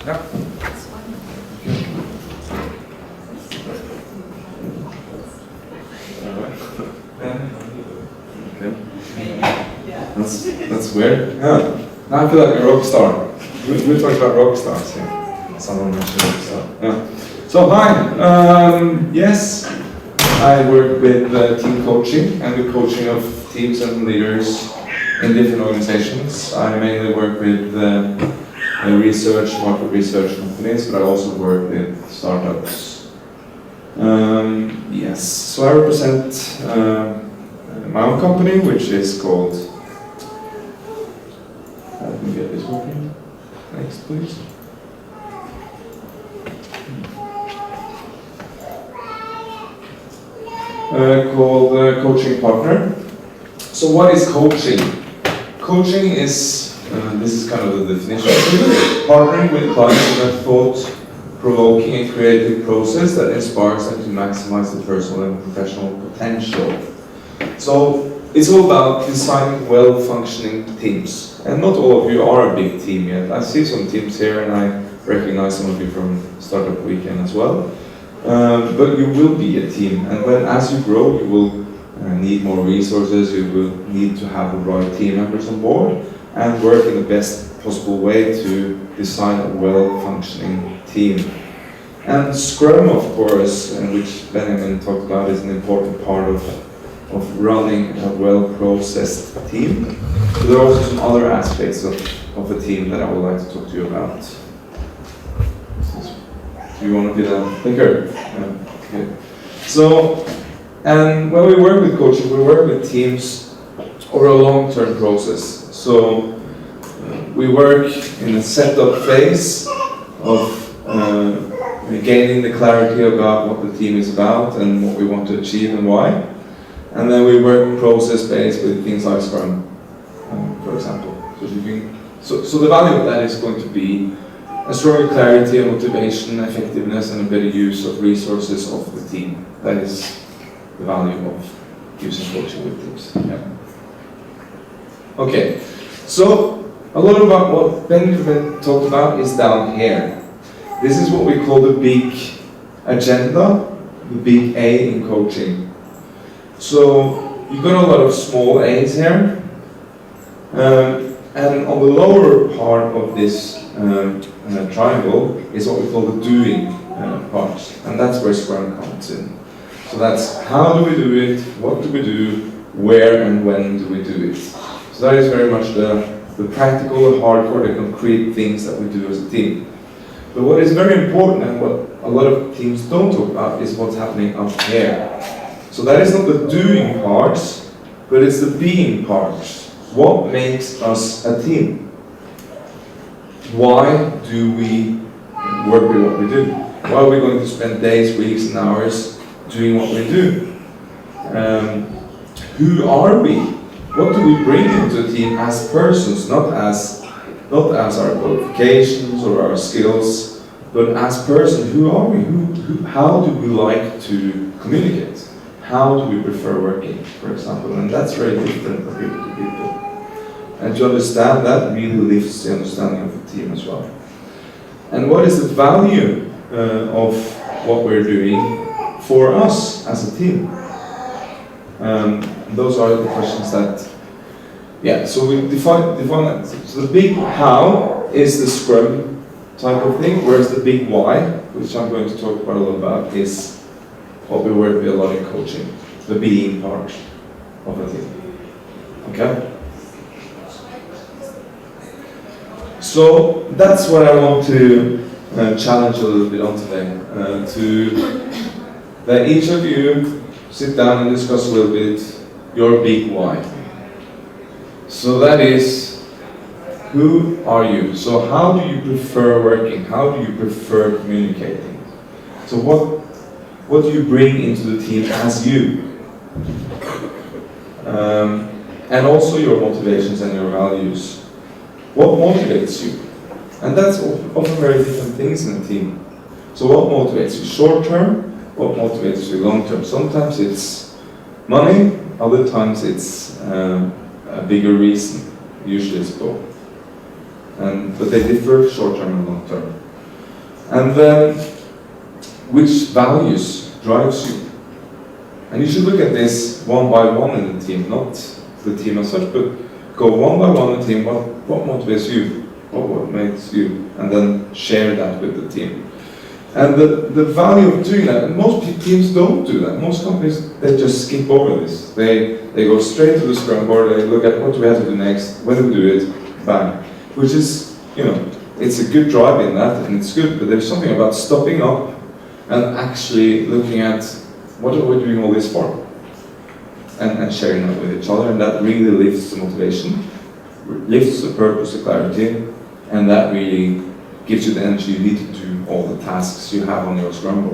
Yeah. Okay. That's weird. Yeah. Now I feel like a rock star. We're talking about rock stars here. Yeah. Someone mentioned rock star. Yeah. So hi. Yes, I work with team coaching and the coaching of teams and leaders in different organizations. I mainly work with market research companies, but I also work with startups. Yes, so I represent my own company, which is called. Let me get this working. Next, please. Called Coaching Partner. So what is coaching? Coaching is, this is kind of the definition, partnering with clients in a thought-provoking and creative process that inspires them to maximize their personal and professional potential. So it's all about designing well-functioning teams. And not all of you are a big team yet. I see some teams here and I recognize some of you from Startup Weekend as well. But you will be a team, and as you grow, you will need more resources, you will need to have the right team members on board, and work in the best possible way to design a well-functioning team. And Scrum, of course, which Benjamin talked about, is an important part of running a well-processed team. But there are also some other aspects of a team that I would like to talk to you about. Do you want to be the thinker? Okay. So, and when we work with coaching, we work with teams over a long-term process. So, we work in a setup phase of gaining the clarity about what the team is about and what we want to achieve and why. And then we work process-based with things like Scrum, for example. So the value of that is going to be a stronger clarity and motivation, effectiveness, and a better use of resources of the team. That is the value of using coaching with teams. Yeah. Okay, so a lot about what Benjamin talked about is down here. This is what we call the big agenda, the big A in coaching. So you've got a lot of small A's here. And on the lower part of this triangle is what we call the doing part, and that's where Scrum comes in. So that's how do we do it, what do we do, where and when do we do it. So that is very much the practical, the hardcore, the concrete things that we do as a team. But what is very important and what a lot of teams don't talk about is what's happening up here. So that is not the doing parts, but it's the being parts. What makes us a team? Why do we work with what we do? Why are we going to spend days, weeks, and hours doing what we do? Who are we? What do we bring into a team as persons, not as our qualifications or our skills, but as persons? Who are we? How do we like to communicate? How do we prefer working, for example? And that's very different from people to people. And to understand that really lifts the understanding of the team as well. And what is the value of what we're doing for us as a team? Those are the questions that, so we define that. So the big how is the Scrum type of thing, whereas the big why, which I'm going to talk quite a lot about, is what we work with a lot in coaching, the being part of a team. Okay? So that's what I want to challenge a little bit on today. To that each of you sit down and discuss a little bit your big why. So that is, who are you? So how do you prefer working? How do you prefer communicating? So what do you bring into the team as you? And also your motivations and your values. What motivates you? And that's often very different things in a team. So what motivates you short term? What motivates you long term? Sometimes it's money, other times it's a bigger reason. Usually it's both. But they differ short term and long term. And then, which values drives you? And you should look at this one by one in the team, not the team as such, but go one by one in the team, what motivates you? What makes you? And then share that with the team. And the value of doing that, and most teams don't do that. Most companies, they just skip over this. They go straight to the Scrum board, they look at what do we have to do next, when do we do it, bang. Which is, it's a good drive in that, and it's good, but there's something about stopping up and actually looking at what are we doing all this for? And sharing that with each other, and that really lifts the motivation, lifts the purpose, the clarity, and that really gives you the energy you need to do all the tasks you have on your Scrum board.